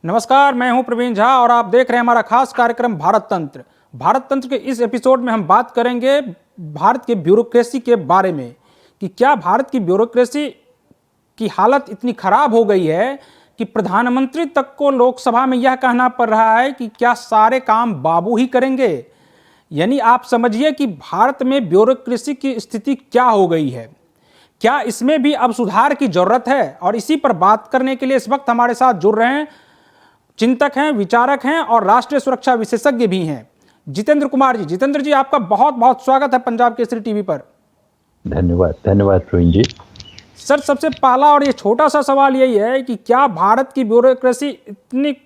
नमस्कार, मैं हूं प्रवीण झा और आप देख रहे हैं हमारा खास कार्यक्रम भारत तंत्र। भारत तंत्र के इस एपिसोड में हम बात करेंगे भारत के ब्यूरोक्रेसी के बारे में कि क्या भारत की ब्यूरोक्रेसी की हालत इतनी खराब हो गई है कि प्रधानमंत्री तक को लोकसभा में यह कहना पड़ रहा है कि क्या सारे काम बाबू ही करेंगे। यानी आप समझिए कि भारत में ब्यूरोक्रेसी की स्थिति क्या हो गई है, क्या इसमें भी अब सुधार की जरूरत है। और इसी पर बात करने के लिए इस वक्त हमारे साथ जुड़ रहे हैं चिंतक हैं, विचारक हैं और राष्ट्रीय सुरक्षा विशेषज्ञ भी हैं जितेंद्र कुमार जी। जितेंद्र जी, आपका बहुत बहुत स्वागत है पंजाब केसरी टीवी पर। धन्यवाद प्रवीण जी। सर, सबसे पहला और ये छोटा सा सवाल यही है कि क्या भारत की ब्यूरोक्रेसी इतनी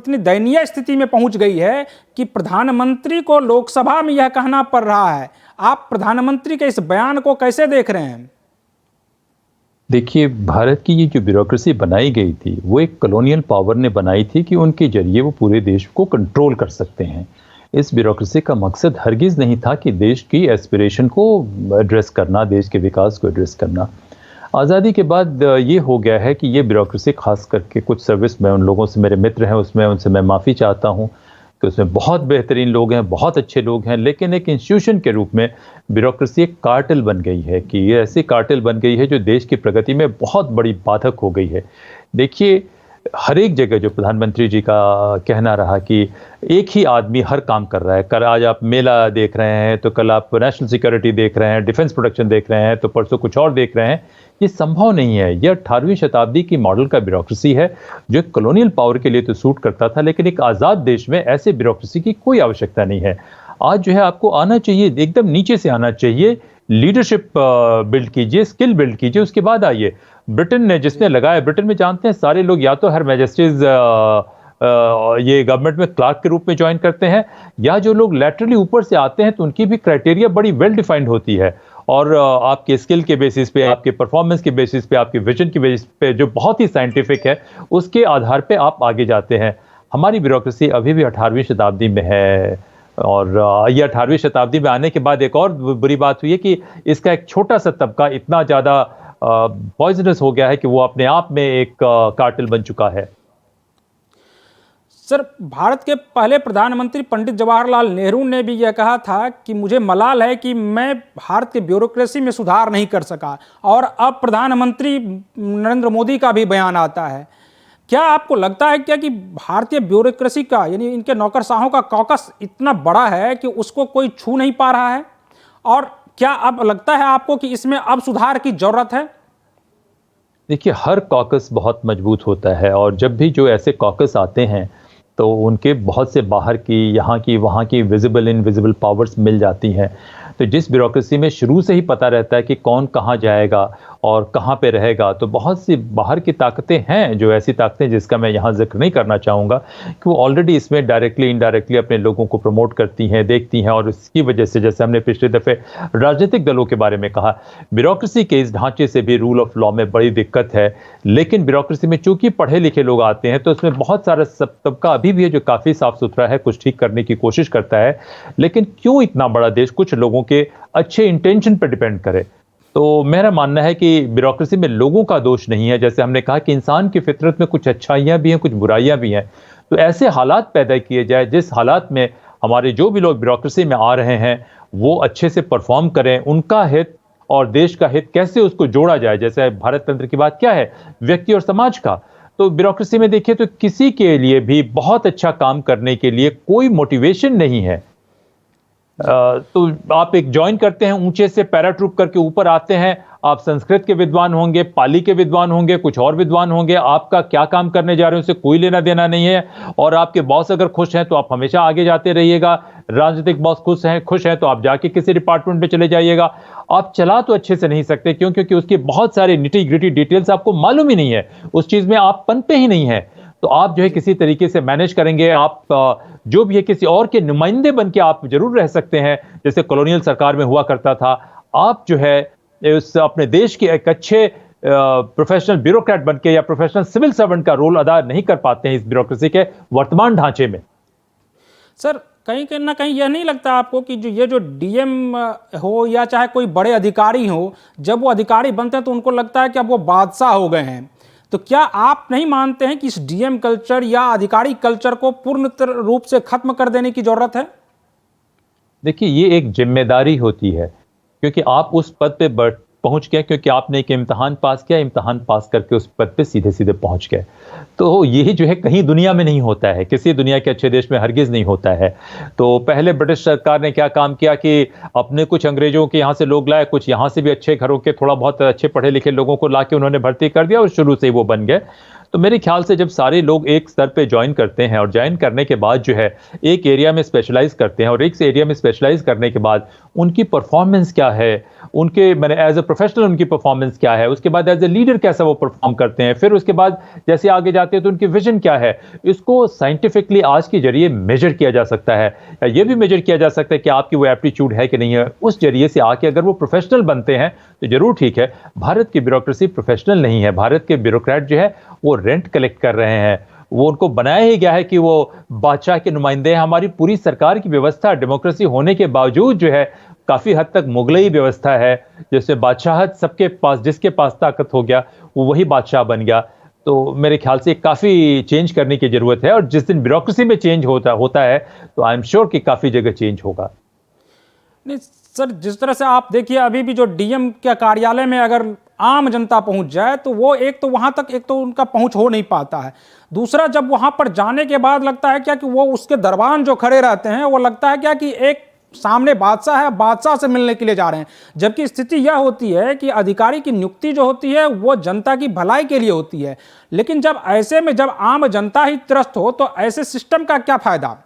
दयनीय स्थिति में पहुंच गई है कि प्रधानमंत्री को लोकसभा में यह कहना पड़ रहा है। आप प्रधानमंत्री के इस बयान को कैसे देख रहे हैं? देखिए, भारत की ये जो ब्यूरोक्रेसी बनाई गई थी वो एक कॉलोनियल पावर ने बनाई थी कि उनके जरिए वो पूरे देश को कंट्रोल कर सकते हैं। इस ब्यूरोक्रेसी का मकसद हरगिज़ नहीं था कि देश की एस्पिरेशन को एड्रेस करना, देश के विकास को एड्रेस करना। आज़ादी के बाद ये हो गया है कि ये ब्यूरोक्रेसी, खास करके कुछ सर्विस में उन लोगों से, मेरे मित्र हैं उसमें, उनसे मैं माफ़ी चाहता हूँ कि उसमें बहुत बेहतरीन लोग हैं, बहुत अच्छे लोग हैं, लेकिन एक इंस्टीट्यूशन के रूप में ब्यूरोक्रेसी एक कार्टेल बन गई है कि ये ऐसी कार्टेल बन गई है जो देश की प्रगति में बहुत बड़ी बाधक हो गई है। देखिए, हर एक जगह जो प्रधानमंत्री जी का कहना रहा कि एक ही आदमी हर काम कर रहा है, कल आज आप मेला देख रहे हैं तो कल आप नेशनल सिक्योरिटी देख रहे हैं, डिफेंस प्रोडक्शन देख रहे हैं तो परसों कुछ और देख रहे हैं। ये संभव नहीं है। यह 18वीं शताब्दी की मॉडल का ब्यूरोक्रेसी है जो एक कॉलोनियल पावर के लिए तो सूट करता था, लेकिन एक आज़ाद देश में ऐसे ब्यूरोक्रेसी की कोई आवश्यकता नहीं है। आज जो है आपको आना चाहिए, एकदम नीचे से आना चाहिए, लीडरशिप बिल्ड कीजिए, स्किल बिल्ड कीजिए, उसके बाद आइए। ब्रिटेन ने जिसने लगाया, ब्रिटेन में जानते हैं सारे लोग या तो हर मैजिस्ट्रेट ये गवर्नमेंट में क्लार्क के रूप में ज्वाइन करते हैं, या जो लोग लैटरली ऊपर से आते हैं तो उनकी भी क्राइटेरिया बड़ी वेल डिफाइंड होती है और आपके स्किल के बेसिस पे, आपके परफॉर्मेंस के बेसिस पे, आपके विजन के बेसिस पे, जो बहुत ही साइंटिफिक है, उसके आधार पे आप आगे जाते हैं। हमारी ब्यूरोक्रेसी अभी भी 18वीं शताब्दी में है और ये 18वीं शताब्दी में आने के बाद एक और बुरी बात हुई है कि इसका एक छोटा सा तबका इतना ज़्यादा पॉइजनस हो गया है कि वो अपने आप में एक कार्टेल बन चुका है। सर, भारत के पहले प्रधानमंत्री पंडित जवाहरलाल नेहरू ने भी यह कहा था कि मुझे मलाल है कि मैं भारत के ब्यूरोक्रेसी में सुधार नहीं कर सका, और अब प्रधानमंत्री नरेंद्र मोदी का भी बयान आता है। क्या आपको लगता है क्या कि भारतीय ब्यूरोक्रेसी का, यानी इनके नौकरशाहों का कॉकस इतना बड़ा है कि उसको कोई छू नहीं पा रहा है? और क्या अब लगता है आपको कि इसमें अब सुधार की जरूरत है? देखिए, हर कॉकस बहुत मजबूत होता है और जब भी जो ऐसे कॉकस आते हैं तो उनके बहुत से बाहर की, यहाँ की, वहाँ की विजिबल इनविजिबल पावर्स मिल जाती हैं। तो जिस ब्यूरोक्रेसी में शुरू से ही पता रहता है कि कौन कहाँ जाएगा और कहाँ पे रहेगा, तो बहुत सी बाहर की ताकतें हैं, जो ऐसी ताकतें जिसका मैं यहाँ जिक्र नहीं करना चाहूँगा, कि वो ऑलरेडी इसमें डायरेक्टली इनडायरेक्टली अपने लोगों को प्रमोट करती हैं, देखती हैं, और इसकी वजह से, जैसे हमने पिछले दफ़े राजनीतिक दलों के बारे में कहा, ब्यूरोक्रेसी के इस ढांचे से भी रूल ऑफ लॉ में बड़ी दिक्कत है। लेकिन ब्यूरोक्रेसी में चूंकि पढ़े लिखे लोग आते हैं तो उसमें बहुत सारा सब तबका अभी भी है जो काफ़ी साफ सुथरा है, कुछ ठीक करने की कोशिश करता है। लेकिन क्यों इतना बड़ा देश कुछ लोगों के अच्छे इंटेंशन पर डिपेंड करे? तो मेरा मानना है कि ब्यूरोक्रेसी में लोगों का दोष नहीं है। जैसे हमने कहा कि इंसान की फितरत में कुछ अच्छाइयाँ भी हैं, कुछ बुराइयाँ भी हैं। तो ऐसे हालात पैदा किए जाए जिस हालात में हमारे जो भी लोग ब्यूरोक्रेसी में आ रहे हैं वो अच्छे से परफॉर्म करें, उनका हित और देश का हित कैसे उसको जोड़ा जाए। जैसे भारत तंत्र की बात क्या है, व्यक्ति और समाज का। तो ब्यूरोक्रेसी में देखिए तो किसी के लिए भी बहुत अच्छा काम करने के लिए कोई मोटिवेशन नहीं है। तो आप एक ज्वाइन करते हैं, ऊंचे से पैराट्रूप करके ऊपर आते हैं, आप संस्कृत के विद्वान होंगे, पाली के विद्वान होंगे, कुछ और विद्वान होंगे, आपका क्या काम करने जा रहे हैं उससे कोई लेना देना नहीं है। और आपके बॉस अगर खुश हैं तो आप हमेशा आगे जाते रहिएगा, राजनीतिक बॉस खुश हैं तो आप जाके किसी डिपार्टमेंट में चले जाइएगा। आप चला तो अच्छे से नहीं सकते, क्योंकि उसकी बहुत सारे निटी ग्रिटी डिटेल्स आपको मालूम ही नहीं है, उस चीज़ में आप पनपे ही नहीं है। तो आप जो है किसी तरीके से मैनेज करेंगे, आप जो भी है किसी और के नुमाइंदे बन के आप जरूर रह सकते हैं, जैसे कॉलोनियल सरकार में हुआ करता था। आप जो है उस अपने देश के एक अच्छे प्रोफेशनल ब्यूरोक्रेट बन के या प्रोफेशनल सिविल सर्वेंट का रोल अदा नहीं कर पाते हैं इस ब्यूरोक्रेसी के वर्तमान ढांचे में। सर, कहीं ना कहीं यह नहीं लगता आपको कि जो डीएम हो या चाहे कोई बड़े अधिकारी हो, जब वो अधिकारी बनते हैं तो उनको लगता है कि अब वो बादशाह हो गए हैं, तो क्या आप नहीं मानते हैं कि इस डीएम कल्चर या अधिकारी कल्चर को पूर्ण रूप से खत्म कर देने की जरूरत है? देखिए, ये एक जिम्मेदारी होती है, क्योंकि आप उस पद पे पहुंच गए, क्योंकि आपने एक इम्तिहान पास किया, इम्तिहान पास करके उस पद पे सीधे सीधे पहुंच गए। तो यही जो है कहीं दुनिया में नहीं होता है, किसी दुनिया के अच्छे देश में हरगिज नहीं होता है। तो पहले ब्रिटिश सरकार ने क्या काम किया कि अपने कुछ अंग्रेजों के यहाँ से लोग लाए, कुछ यहाँ से भी अच्छे घरों के थोड़ा बहुत अच्छे पढ़े लिखे लोगों को ला के उन्होंने भर्ती कर दिया और शुरू से ही वो बन गए। तो मेरे ख्याल से जब सारे लोग एक स्तर पे ज्वाइन करते हैं और ज्वाइन करने के बाद जो है एक एरिया में स्पेशलाइज करते हैं और एक एरिया में स्पेशलाइज करने के बाद उनकी परफॉर्मेंस क्या है, उनके मैंने एज ए प्रोफेशनल उनकी परफॉर्मेंस क्या है, उसके बाद एज ए लीडर कैसा वो परफॉर्म करते हैं, फिर उसके बाद जैसे आगे जाते हैं तो उनकी विजन क्या है, इसको साइंटिफिकली आज के जरिए मेजर किया जा सकता है। या ये भी मेजर किया जा सकता है कि आपकी वो एप्टीट्यूड है कि नहीं है। उस जरिए से आके अगर वो प्रोफेशनल बनते हैं तो जरूर ठीक है। भारत की ब्यूरोक्रेसी प्रोफेशनल नहीं है। भारत के ब्यूरोक्रेट जो है वो रेंट कलेक्ट कर रहे हैं। वो उनको बनाया ही गया है कि वो बादशाह के नुमाइंदे हैं। हमारी पूरी सरकार की व्यवस्था डेमोक्रेसी होने के बावजूद जो है काफी हद तक मुगलई व्यवस्था है, जैसे बादशाहत सबके पास, जिसके पास ताकत हो गया वो वही बादशाह बन गया। तो मेरे ख्याल से काफी चेंज करने की जरूरत है और जिस दिन ब्यूरोक्रेसी में चेंज होता है तो आई एम श्योर कि काफी जगह चेंज होगा। नहीं सर, जिस तरह से आप देखिए अभी भी जो डीएम के कार्यालय में अगर आम जनता पहुंच जाए तो वो एक तो वहां तक एक तो उनका पहुंच हो नहीं पाता है। दूसरा, जब वहां पर जाने के बाद लगता है क्या कि वो उसके दरबान जो खड़े रहते हैं वो लगता है क्या कि एक सामने बादशाह है, बादशाह से मिलने के लिए जा रहे हैं। जबकि स्थिति यह होती है कि अधिकारी की नियुक्ति जो होती है वो जनता की भलाई के लिए होती है। लेकिन जब ऐसे में जब आम जनता ही त्रस्त हो तो ऐसे सिस्टम का क्या फायदा?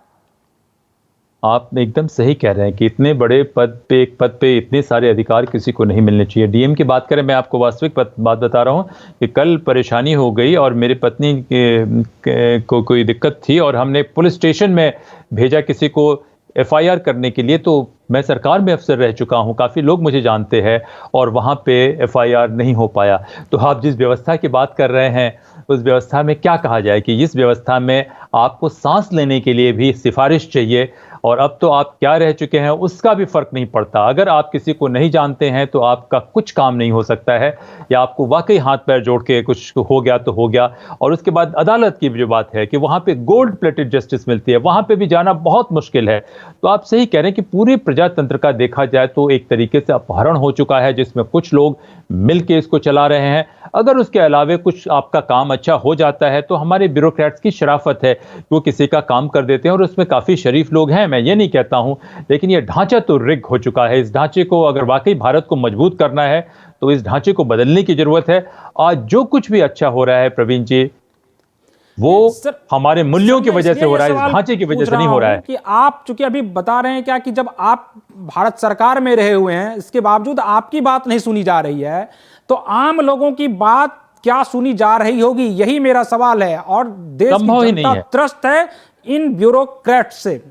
आप एकदम सही कह रहे हैं कि इतने बड़े पद पे, एक पद पे इतने सारे अधिकार किसी को नहीं मिलने चाहिए। डीएम की बात करें, मैं आपको वास्तविक बात बता रहा हूं कि कल परेशानी हो गई और मेरी पत्नी को कोई दिक्कत थी और हमने पुलिस स्टेशन में भेजा किसी को एफआईआर करने के लिए। तो मैं सरकार में अफसर रह चुका हूं, काफ़ी लोग मुझे जानते हैं और वहां पे एफआईआर नहीं हो पाया। तो आप जिस व्यवस्था की बात कर रहे हैं उस व्यवस्था में क्या कहा जाए कि इस व्यवस्था में आपको सांस लेने के लिए भी सिफारिश चाहिए और अब तो आप क्या रह चुके हैं उसका भी फर्क नहीं पड़ता। अगर आप किसी को नहीं जानते हैं तो आपका कुछ काम नहीं हो सकता है, या आपको वाकई हाथ पैर जोड़ के कुछ हो गया तो हो गया। और उसके बाद अदालत की जो बात है कि वहां पे गोल्ड प्लेटेड जस्टिस मिलती है, वहां पे भी जाना बहुत मुश्किल है। तो आप सही कह रहे हैं कि पूरे प्रजातंत्र का देखा जाए तो एक तरीके से अपहरण हो चुका है, जिसमें कुछ लोग मिलके इसको चला रहे हैं। अगर उसके अलावे कुछ आपका काम अच्छा हो जाता है तो हमारे ब्यूरोक्रेट्स की शराफत है, वो किसी का काम कर देते हैं और उसमें काफी शरीफ लोग हैं, मैं ये नहीं कहता हूं। लेकिन ये ढांचा तो रिग हो चुका है। इस ढांचे को अगर वाकई भारत को मजबूत करना है तो इस ढांचे को बदलने की जरूरत है। आज जो कुछ भी अच्छा हो रहा है प्रवीण जी, वो हमारे मूल्यों की वजह से हो रहा है, इस ढांचे की वजह से नहीं हो रहा है। कि आप चूंकि अभी बता रहे हैं क्या कि जब आप भारत सरकार में रहे हुए हैं इसके बावजूद आपकी बात नहीं सुनी जा रही है, तो आम लोगों की बात क्या सुनी जा रही होगी, यही मेरा सवाल है। और देश की जनता त्रस्त है इन ब्यूरोक्रेट से।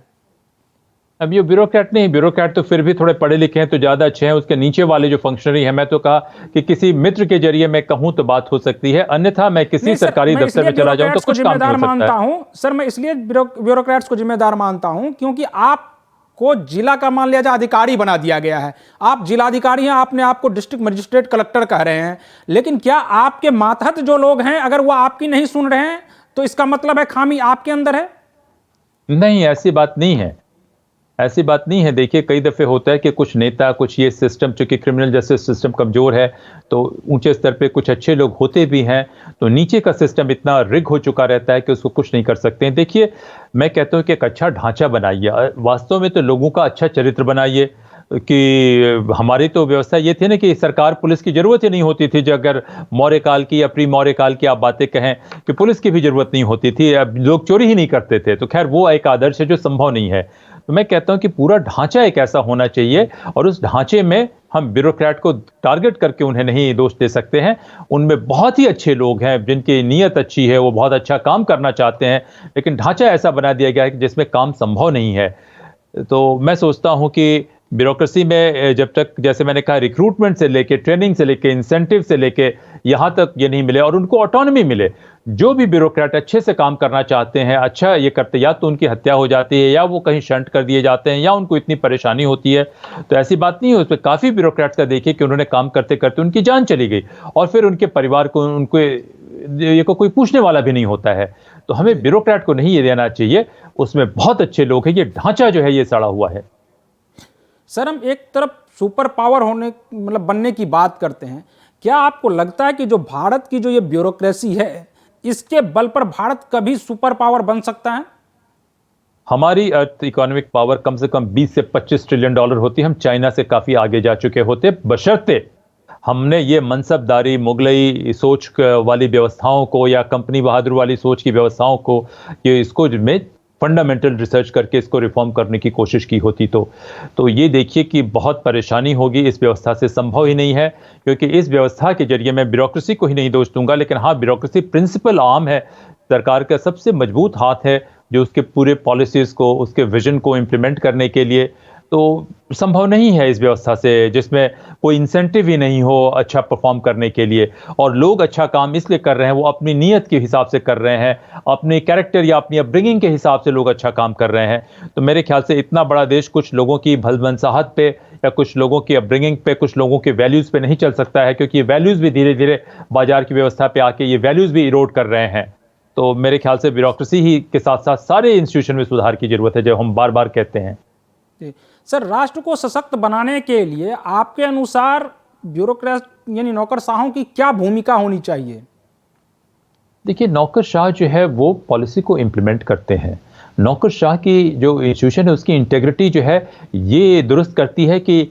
अब ये ब्यूरोक्रेट नहीं, ब्यूरोक्रेट तो फिर भी थोड़े पढ़े लिखे हैं तो ज्यादा अच्छे हैं। उसके नीचे वाले जो फंक्शनरी हैं, मैं तो कहा कि किसी मित्र के जरिए मैं कहूं तो बात हो सकती है, अन्यथा मैं किसी सरकारी दफ्तर में चला जाऊं तो कुछ काम नहीं हो सकता है। सर, मैं इसलिए ब्यूरोक्रेट्स को जिम्मेदार मानता हूं क्योंकि आपको जिला का मान लिया जाए अधिकारी बना दिया गया है। आप जिलाधिकारी हैं, आपने आपको डिस्ट्रिक्ट मजिस्ट्रेट कलेक्टर कह रहे हैं, लेकिन क्या आपके मातहत जो लोग हैं अगर वो आपकी नहीं सुन रहे हैं तो इसका मतलब है खामी आपके अंदर है? नहीं, ऐसी बात नहीं है, ऐसी बात नहीं है। देखिए, कई दफे होता है कि कुछ नेता, कुछ ये सिस्टम, चूंकि क्रिमिनल जस्टिस सिस्टम कमजोर है तो ऊंचे स्तर पे कुछ अच्छे लोग होते भी हैं, तो नीचे का सिस्टम इतना रिग हो चुका रहता है कि उसको कुछ नहीं कर सकते हैं। देखिए, मैं कहता हूं कि एक अच्छा ढांचा बनाइए, वास्तव में तो लोगों का अच्छा चरित्र बनाइए। कि हमारी तो व्यवस्था ये थी ना कि सरकार पुलिस की जरूरत ही नहीं होती थी। जो अगर मौर्य काल की या प्री मौर्य काल की आप बातें कहें कि पुलिस की भी जरूरत नहीं होती थी, अब लोग चोरी ही नहीं करते थे। तो खैर वो एक आदर्श है जो संभव नहीं है। तो मैं कहता हूं कि पूरा ढांचा एक ऐसा होना चाहिए और उस ढांचे में हम ब्यूरोक्रेट को टारगेट करके उन्हें नहीं दोष दे सकते हैं। उनमें बहुत ही अच्छे लोग हैं जिनकी नीयत अच्छी है, वो बहुत अच्छा काम करना चाहते हैं, लेकिन ढांचा ऐसा बना दिया गया है जिसमें काम संभव नहीं है। तो मैं सोचता हूं कि ब्यूरोक्रेसी में जब तक, जैसे मैंने कहा, रिक्रूटमेंट से लेके, ट्रेनिंग से लेके, इंसेंटिव से लेके यहां तक ये नहीं मिले और उनको ऑटोनॉमी मिले। जो भी ब्यूरोक्रेट अच्छे से काम करना चाहते हैं, अच्छा ये करते, या तो उनकी हत्या हो जाती है या वो कहीं शंट कर दिए जाते हैं या उनको इतनी परेशानी होती है। तो ऐसी बात नहीं है। उस पर काफ़ी ब्यूरोक्रेट्स का देखिए कि उन्होंने काम करते करते उनकी जान चली गई और फिर उनके परिवार को, उनके ये कोई पूछने वाला भी नहीं होता है। तो हमें ब्यूरोक्रेट को नहीं ये देना चाहिए, उसमें बहुत अच्छे लोग हैं, ये ढांचा जो है ये सड़ा हुआ है। सर, हम एक तरफ सुपर पावर होने मतलब बनने की बात करते हैं, क्या आपको लगता है कि जो भारत की जो ये ब्यूरोक्रेसी है, इसके बल पर भारत कभी सुपर पावर बन सकता है? हमारी अर्थ इकोनॉमिक पावर कम से कम 20 से 25 ट्रिलियन डॉलर होती है। हम चाइना से काफी आगे जा चुके होते, बशर्ते हमने ये मनसबदारी मुगलई सोच वाली व्यवस्थाओं को या कंपनी बहादुर वाली सोच की व्यवस्थाओं को ये इसको में फंडामेंटल रिसर्च करके इसको रिफॉर्म करने की कोशिश की होती तो ये देखिए कि बहुत परेशानी होगी। इस व्यवस्था से संभव ही नहीं है, क्योंकि इस व्यवस्था के जरिए मैं ब्यूरोक्रेसी को ही नहीं दोष दूंगा, लेकिन हाँ, ब्यूरोक्रेसी प्रिंसिपल आम है, सरकार का सबसे मजबूत हाथ है जो उसके पूरे पॉलिसीज को, उसके विजन को इम्प्लीमेंट करने के लिए। तो संभव नहीं है इस व्यवस्था से, जिसमें कोई इंसेंटिव ही नहीं हो अच्छा परफॉर्म करने के लिए, और लोग अच्छा काम इसलिए कर रहे हैं, वो अपनी नीयत के हिसाब से कर रहे हैं, अपने कैरेक्टर या अपनी अपब्रिंगिंग के हिसाब से लोग अच्छा काम कर रहे हैं। तो मेरे ख्याल से इतना बड़ा देश कुछ लोगों की भलमनसाहत पे या कुछ लोगों की अपब्रिंगिंग पे, कुछ लोगों के वैल्यूज पे नहीं चल सकता है, क्योंकि ये वैल्यूज भी धीरे धीरे बाजार की व्यवस्था पे आके ये वैल्यूज भी इरोड कर रहे हैं। तो मेरे ख्याल से ब्यूरोक्रेसी ही के साथ साथ सारे इंस्टीट्यूशन में सुधार की जरूरत है, जो हम बार बार कहते हैं। सर, राष्ट्र को सशक्त बनाने के लिए आपके अनुसार ब्यूरोक्रेट यानी नौकरशाहों की क्या भूमिका होनी चाहिए? देखिए, नौकरशाह जो है वो पॉलिसी को इम्प्लीमेंट करते हैं। नौकरशाह की जो इंस्टीट्यूशन है उसकी इंटेग्रिटी जो है ये दुरुस्त करती है कि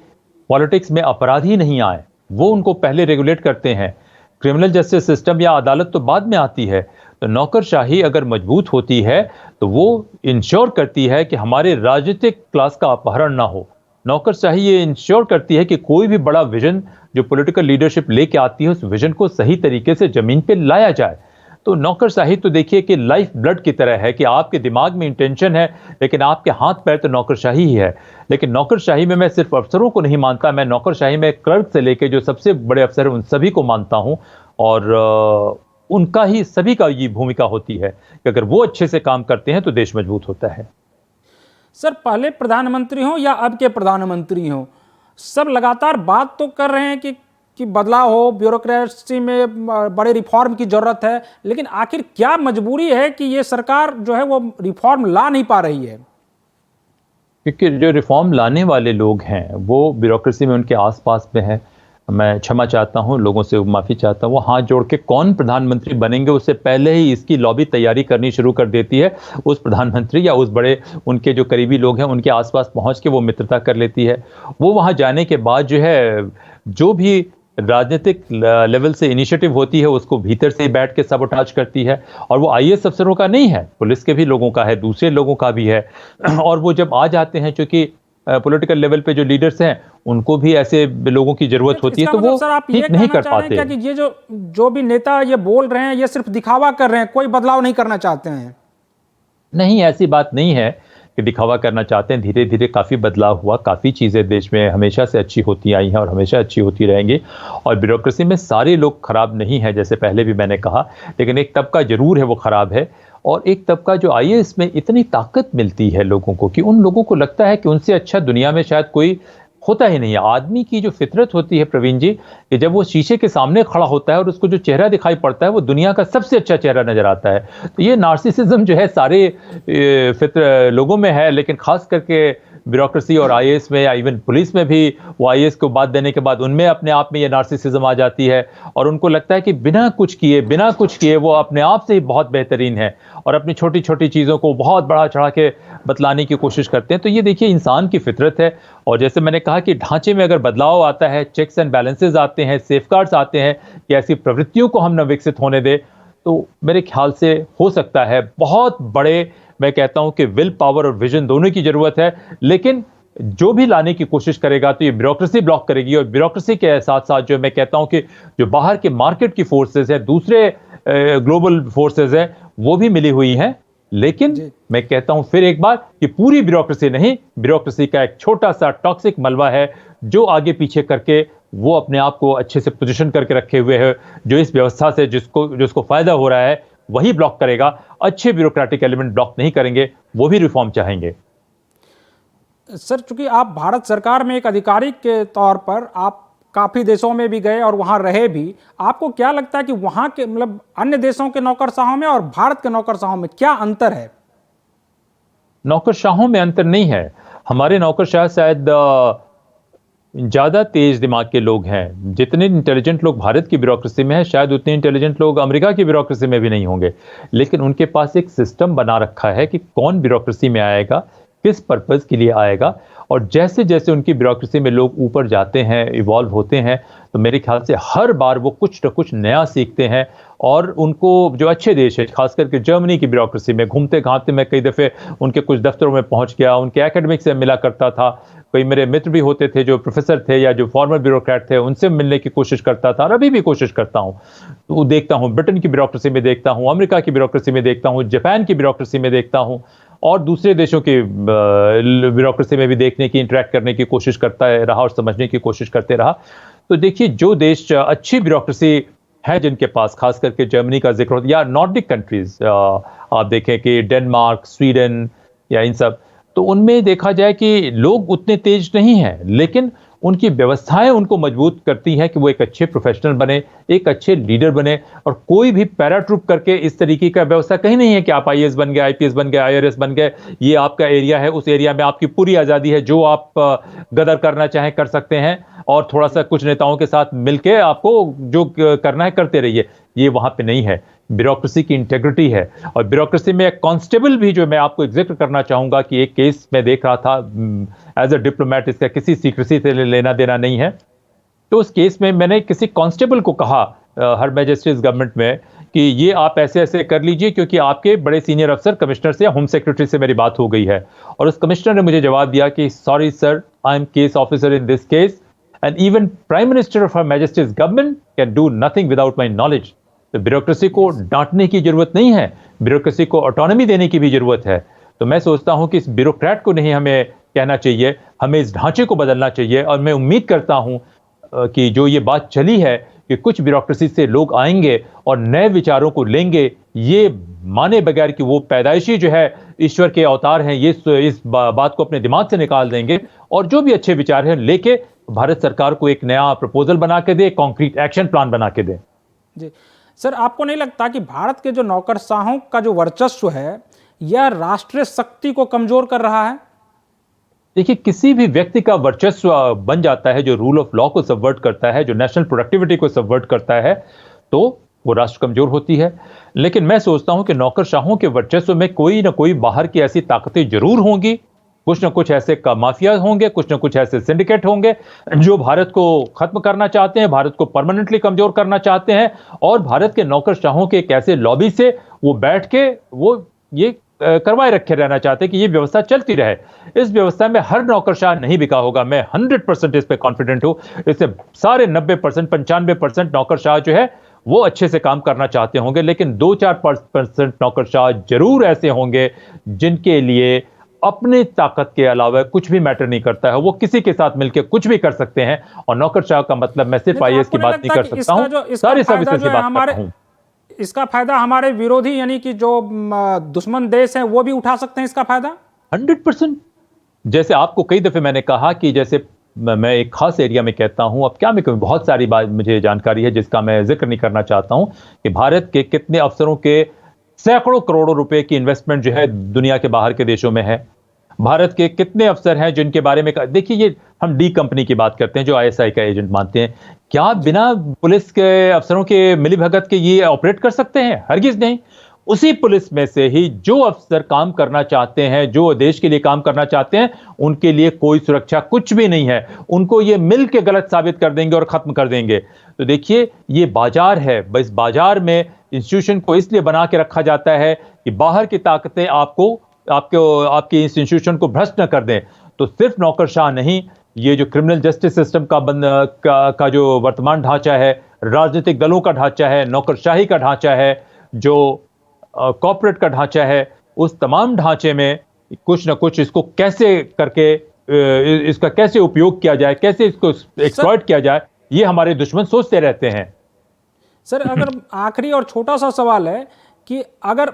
पॉलिटिक्स में अपराधी नहीं आए, वो उनको पहले रेगुलेट करते हैं। क्रिमिनल जस्टिस सिस्टम या अदालत तो बाद में आती है। तो नौकरशाही अगर मजबूत होती है तो वो इंश्योर करती है कि हमारे राजनीतिक क्लास का अपहरण ना हो। नौकरशाही ये इंश्योर करती है कि कोई भी बड़ा विजन जो पॉलिटिकल लीडरशिप लेके आती है, उस विजन को सही तरीके से जमीन पे लाया जाए। तो नौकरशाही तो देखिए कि लाइफ ब्लड की तरह है कि आपके दिमाग में इंटेंशन है, लेकिन आपके हाथ पैर तो नौकरशाही ही है। लेकिन नौकरशाही में मैं सिर्फ अफसरों को नहीं मानता, मैं नौकरशाही में क्लर्क से लेके जो सबसे बड़े अफसर हैं उन सभी को मानता हूं, और उनका ही सभी का ये भूमिका होती है कि अगर वो अच्छे से काम करते हैं तो देश मजबूत होता है। सर, पहले प्रधानमंत्री हो या अब के प्रधानमंत्री हो, सब लगातार बात तो कर रहे हैं कि बदलाव हो, ब्यूरोक्रेसी में बड़े रिफॉर्म की जरूरत है, लेकिन आखिर क्या मजबूरी है कि ये सरकार जो है वो रिफॉर्म ला नहीं पा रही है? क्योंकि जो रिफॉर्म लाने वाले लोग हैं वो ब्यूरोक्रेसी में उनके आसपास में है। मैं क्षमा चाहता हूं, लोगों से माफ़ी चाहता हूं, वो हाथ जोड़ के कौन प्रधानमंत्री बनेंगे उससे पहले ही इसकी लॉबी तैयारी करनी शुरू कर देती है। उस प्रधानमंत्री या उस बड़े उनके जो करीबी लोग हैं उनके आसपास पहुंच के वो मित्रता कर लेती है। वो वहां जाने के बाद जो है जो भी राजनीतिक लेवल से इनिशिएटिव होती है उसको भीतर से बैठ के सबोटाज करती है। और वो आईएएस अफसरों का नहीं है, पुलिस के भी लोगों का है, दूसरे लोगों का भी है। और वो जब आ जाते हैं, चूंकि पॉलिटिकल लेवल पे जो लीडर्स हैं उनको भी ऐसे लोगों की जरूरत होती है, तो वो ठीक नहीं कर पाते। क्या कि ये जो भी नेता ये बोल रहे हैं ये सिर्फ दिखावा कर रहे हैं, कोई बदलाव नहीं करना चाहते हैं? नहीं, ऐसी बात नहीं है कि दिखावा करना चाहते हैं। धीरे धीरे काफ़ी बदलाव हुआ, काफ़ी चीज़ें देश में हमेशा से अच्छी होती आई हैं और हमेशा अच्छी होती रहेंगी। और ब्यूरोक्रेसी में सारे लोग खराब नहीं है, जैसे पहले भी मैंने कहा, लेकिन एक तबका जरूर है वो खराब है। और एक तबका जो आईएएस में इतनी ताकत मिलती है लोगों को कि उन लोगों को लगता है कि उनसे अच्छा दुनिया में शायद कोई होता ही नहीं है। आदमी की जो फितरत होती है प्रवीण जी, कि जब वो शीशे के सामने खड़ा होता है और उसको जो चेहरा दिखाई पड़ता है वो दुनिया का सबसे अच्छा चेहरा नजर आता है। तो ये नार्सिसिज्म जो है सारे लोगों में है, लेकिन खास करके ब्यूरोक्रेसी और आईएएस में या इवन पुलिस में भी वो आईएएस को बात देने के बाद उनमें अपने आप में ये नार्सिसिज्म आ जाती है, और उनको लगता है कि बिना कुछ किए वो अपने आप से ही बहुत बेहतरीन है, और अपनी छोटी छोटी चीज़ों को बहुत बड़ा चढ़ा के बतलाने की कोशिश करते हैं। तो ये देखिए इंसान की फितरत है। और जैसे मैंने कहा कि ढांचे में अगर बदलाव आता है, चेक्स एंड बैलेंसेज आते हैं, सेफगार्ड्स आते हैं कि ऐसी प्रवृत्तियों को हम न विकसित होने दें, तो मेरे ख्याल से हो सकता है बहुत बड़े, मैं कहता हूं कि विल पावर और विजन दोनों की जरूरत है। लेकिन जो भी लाने की कोशिश करेगा तो ये ब्यूरोक्रेसी ब्लॉक करेगी, और ब्यूरोक्रेसी के साथ साथ जो मैं कहता हूं कि जो बाहर के मार्केट की फोर्सेस है, दूसरे ग्लोबल फोर्सेस है, वो भी मिली हुई हैं। लेकिन मैं कहता हूं फिर एक बार कि पूरी ब्यूरोक्रेसी नहीं, ब्यूरोक्रेसी का एक छोटा सा टॉक्सिक मलबा है जो आगे पीछे करके वो अपने आप को अच्छे से पोजीशन करके रखे हुए है, जो इस व्यवस्था से जिसको फायदा हो रहा है वही ब्लॉक करेगा। अच्छे ब्यूरोक्रेटिक एलिमेंट ब्लॉक नहीं करेंगे, वो भी रिफॉर्म चाहेंगे। सर, चूंकि आप भारत सरकार में एक अधिकारी के तौर पर आप काफ़ी देशों में भी गए और वहाँ रहे भी। आपको क्या लगता है कि वहाँ के मतलब अन्य देशों के नौकरशाहों में और भारत के नौकरशाहों में क्या अंतर है? नौकरशाहों में अंतर नहीं है। हमारे नौकरशाह शायद ज़्यादा तेज दिमाग के लोग हैं। जितने इंटेलिजेंट लोग भारत की ब्यूरोक्रेसी में हैं, शायद उतने इंटेलिजेंट लोग अमेरिका की ब्यूरोक्रेसी में भी नहीं होंगे। लेकिन उनके पास एक सिस्टम बना रखा है कि कौन ब्यूरोक्रेसी में आएगा, किस पर्पज़ के लिए आएगा, और जैसे जैसे उनकी ब्यूरोक्रेसी में लोग ऊपर जाते हैं, इवॉल्व होते हैं, तो मेरे ख्याल से हर बार वो कुछ न कुछ नया सीखते हैं। और उनको जो अच्छे देश है, खास करके जर्मनी की ब्यूरोक्रेसी में घूमते घामते मैं कई दफ़े उनके कुछ दफ्तरों में पहुंच गया, उनके एकेडमिक से मिला करता था। कई मेरे मित्र भी होते थे जो प्रोफेसर थे या जो फॉर्मर ब्यूरोक्रेट थे, उनसे मिलने की कोशिश करता था, और अभी भी कोशिश करता हूँ। तो देखता हूँ, ब्रिटेन की ब्यूरोक्रेसी में देखता हूँ, अमेरिका की ब्यूरोक्रेसी में देखता हूँ, जापान की ब्यूरोक्रेसी में देखता हूँ, और दूसरे देशों की ब्यूरोक्रेसी में भी देखने की, इंटरेक्ट करने की कोशिश करता रहा और समझने की कोशिश करते रहा। तो देखिए, जो देश अच्छी ब्यूरोक्रेसी है जिनके पास, खास करके जर्मनी का जिक्र होता है, या नॉर्डिक कंट्रीज आप देखें कि डेनमार्क, स्वीडन या इन सब, तो उनमें देखा जाए कि लोग उतने तेज नहीं हैं, लेकिन उनकी व्यवस्थाएं उनको मजबूत करती हैं कि वो एक अच्छे प्रोफेशनल बने, एक अच्छे लीडर बने। और कोई भी पैराट्रूप करके इस तरीके का व्यवस्था कहीं नहीं है कि आप आईएएस बन गए, आईपीएस बन गए, आईआरएस बन गए, ये आपका एरिया है, उस एरिया में आपकी पूरी आज़ादी है, जो आप गदर करना चाहें कर सकते हैं, और थोड़ा सा कुछ नेताओं के साथ मिलके आपको जो करना है करते रहिए। ये वहां पे नहीं है। ब्यूरोक्रेसी की इंटेग्रिटी है। और ब्यूरोक्रेसी में एक कांस्टेबल भी, जो मैं आपको एक जिक्र करना चाहूंगा कि एक केस में देख रहा था एज अ डिप्लोमेट, इसका किसी सीक्रेसी से लेना देना नहीं है, तो उस केस में मैंने किसी कांस्टेबल को कहा हर मैजिस्ट्रेट्स गवर्नमेंट में कि ये आप ऐसे ऐसे कर लीजिए, क्योंकि आपके बड़े सीनियर अफसर कमिश्नर से या होम सेक्रेटरी से मेरी बात हो गई है। और उस कमिश्नर ने मुझे जवाब दिया कि sorry sir, I am case officer in this case, and even prime minister of her magistrates government can do nothing without my knowledge. तो ब्यूरोक्रेसी को डांटने की जरूरत नहीं है, ब्यूरोक्रेसी को ऑटोनॉमी देने की भी जरूरत है। तो मैं सोचता हूं कि इस ब्यूरोक्रेट को नहीं हमें कहना चाहिए, हमें इस ढांचे को बदलना चाहिए। और मैं उम्मीद करता हूं कि जो ये बात चली है कि कुछ ब्यूरोक्रेसी से लोग आएंगे और नए विचारों को लेंगे, ये माने बगैर कि वो पैदाइशी जो है ईश्वर के अवतार हैं, ये इस बात को अपने दिमाग से निकाल देंगे, और जो भी अच्छे विचार हैं लेके भारत सरकार को एक नया प्रपोजल बना के दे, कॉन्क्रीट एक्शन प्लान बना के दे। जी सर, आपको नहीं लगता कि भारत के जो नौकरशाहों का जो वर्चस्व है, यह राष्ट्रीय शक्ति को कमजोर कर रहा है? देखिए, किसी भी व्यक्ति का वर्चस्व बन जाता है जो रूल ऑफ लॉ को सबवर्ट करता है, जो नेशनल प्रोडक्टिविटी को सबवर्ट करता है, तो वो राष्ट्र कमजोर होती है। लेकिन मैं सोचता हूं कि नौकरशाहों के वर्चस्व में कोई ना कोई बाहर की ऐसी ताकतें जरूर होंगी, कुछ ना कुछ ऐसे माफिया होंगे, कुछ ना कुछ ऐसे सिंडिकेट होंगे जो भारत को खत्म करना चाहते हैं, भारत को परमानेंटली कमजोर करना चाहते हैं। और भारत के नौकरशाहों के एक ऐसे लॉबी से वो बैठ के वो ये करवाए रखे रहना चाहते हैं कि ये व्यवस्था चलती रहे। इस व्यवस्था में हर नौकरशाह नहीं बिका होगा, मैं 100% इस पे कॉन्फिडेंट हूं। इससे सारे 90%, 95% नौकरशाह जो है वो अच्छे से काम करना चाहते होंगे, लेकिन 2-4% नौकरशाह जरूर ऐसे होंगे जिनके लिए अपनी ताकत के अलावा कुछ भी मैटर नहीं करता है, वो किसी के साथ मिलकर कुछ भी कर सकते हैं। और नौकरशाह का मतलब मैं सिर्फ आईएएस की बात नहीं कर सकता हूं, सारे सर्विसेज की बात करता हूं। इसका फायदा हमारे विरोधी यानी कि जो दुश्मन देश हैं वो भी उठा सकते हैं इसका फायदा 100%। जैसे आपको कई दफे मैंने कहा कि जैसे मैं एक खास एरिया में कहता हूं, अब क्या मैं कहूं, बहुत सारी बात मुझे जानकारी है जिसका मैं जिक्र नहीं करना चाहता हूं, कि भारत के कितने अफसरों के सैकड़ों करोड़ों रुपए की इन्वेस्टमेंट जो है दुनिया के बाहर के देशों में है। भारत के कितने अफसर हैं जिनके बारे में देखिए, ये हम डी कंपनी की बात करते हैं जो आईएसआई का एजेंट मानते हैं, क्या बिना पुलिस के अफसरों के मिलीभगत के ये ऑपरेट कर सकते हैं? हरगिज नहीं। उसी पुलिस में से ही जो अफसर काम करना चाहते हैं, जो देश के लिए काम करना चाहते हैं, उनके लिए कोई सुरक्षा कुछ भी नहीं है। उनको ये मिल के गलत साबित कर देंगे और खत्म कर देंगे। तो देखिए, ये बाजार है, बस बाजार में इंस्टीट्यूशन को इसलिए बना के रखा जाता है कि बाहर की ताकतें आपके इस इंस्टीट्यूशन को भ्रष्ट न कर दें। तो सिर्फ नौकरशाह नहीं, ये जो क्रिमिनल जस्टिस सिस्टम का जो वर्तमान ढांचा है, राजनीतिक दलों का ढांचा है, नौकरशाही का ढांचा है, जो कॉर्पोरेट का ढांचा है, उस तमाम ढांचे में कुछ ना कुछ इसको कैसे करके इसका कैसे उपयोग किया जाए, कैसे इसको एक्सप्लॉइट किया जाए, ये हमारे दुश्मन सोचते रहते हैं। सर, अगर आखिरी और छोटा सा सवाल है कि अगर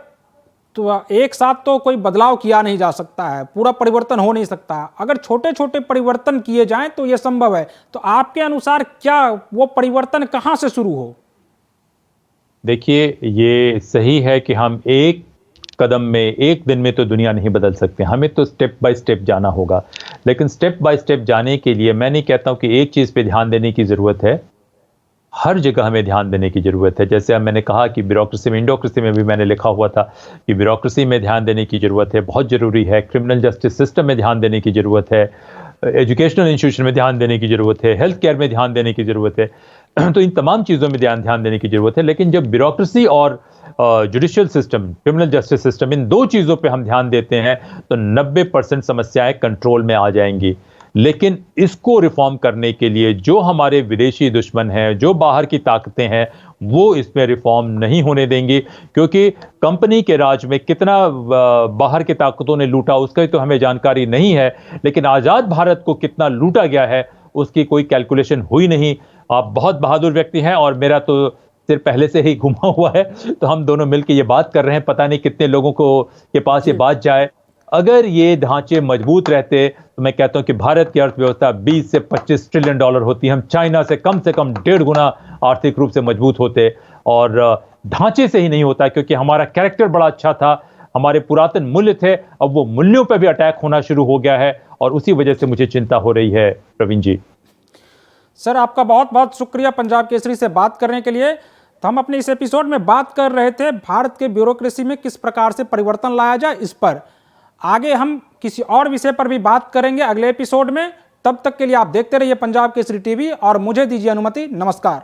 तो एक साथ तो कोई बदलाव किया नहीं जा सकता है, पूरा परिवर्तन हो नहीं सकता। अगर छोटे छोटे परिवर्तन किए जाएं तो यह संभव है। तो आपके अनुसार क्या वो परिवर्तन कहां से शुरू हो? देखिए, ये सही है कि हम एक कदम में, एक दिन में तो दुनिया नहीं बदल सकते, हमें तो स्टेप बाय स्टेप जाना होगा। लेकिन स्टेप बाय स्टेप जाने के लिए मैं नहीं कहता हूं कि एक चीज़ पे ध्यान देने की ज़रूरत है, हर जगह हमें ध्यान देने की ज़रूरत है। जैसे अब मैंने कहा कि ब्यूरोक्रेसी में, इंडोक्रेसी में भी मैंने लिखा हुआ था कि ब्यूरोक्रेसी में ध्यान देने की ज़रूरत है, बहुत ज़रूरी है। क्रिमिनल जस्टिस सिस्टम में ध्यान देने की ज़रूरत है, एजुकेशनल इंस्टीट्यूशन में ध्यान देने की ज़रूरत है, हेल्थ केयर में ध्यान देने की ज़रूरत है। तो इन तमाम चीज़ों में ध्यान देने की ज़रूरत है। लेकिन जब ब्यूरोक्रेसी और judicial system, criminal justice system, इन दो चीज़ों पे हम ध्यान देते हैं तो 90% समस्याएं कंट्रोल में आ जाएंगी। लेकिन इसको रिफॉर्म करने के लिए जो हमारे विदेशी दुश्मन हैं, जो बाहर की ताकतें हैं, वो इसमें रिफॉर्म नहीं होने देंगी। क्योंकि कंपनी के राज में कितना बाहर की ताकतों ने लूटा उसका तो हमें जानकारी नहीं है, लेकिन आज़ाद भारत को कितना लूटा गया है उसकी कोई कैलकुलेशन हुई नहीं। आप बहुत बहादुर व्यक्ति हैं और मेरा तो सिर पहले से ही घुमा हुआ है, तो हम दोनों मिलकर ये बात कर रहे हैं, पता नहीं कितने लोगों को के पास ये बात जाए। अगर ये ढांचे मजबूत रहते तो मैं कहता हूं कि भारत की अर्थव्यवस्था 20 से 25 ट्रिलियन डॉलर होती। हम चाइना से कम 1.5 गुना आर्थिक रूप से मजबूत होते। और ढांचे से ही नहीं होता, क्योंकि हमारा कैरेक्टर बड़ा अच्छा था, हमारे पुरातन मूल्य थे, अब वो मूल्यों पर भी अटैक होना शुरू हो गया है और उसी वजह से मुझे चिंता हो रही है। प्रवीण जी, सर आपका बहुत बहुत शुक्रिया पंजाब केसरी से बात करने के लिए। तो हम अपने इस एपिसोड में बात कर रहे थे भारत के ब्यूरोक्रेसी में किस प्रकार से परिवर्तन लाया जाए, इस पर। आगे हम किसी और विषय पर भी बात करेंगे अगले एपिसोड में। तब तक के लिए आप देखते रहिए पंजाब केसरी टीवी और मुझे दीजिए अनुमति। नमस्कार।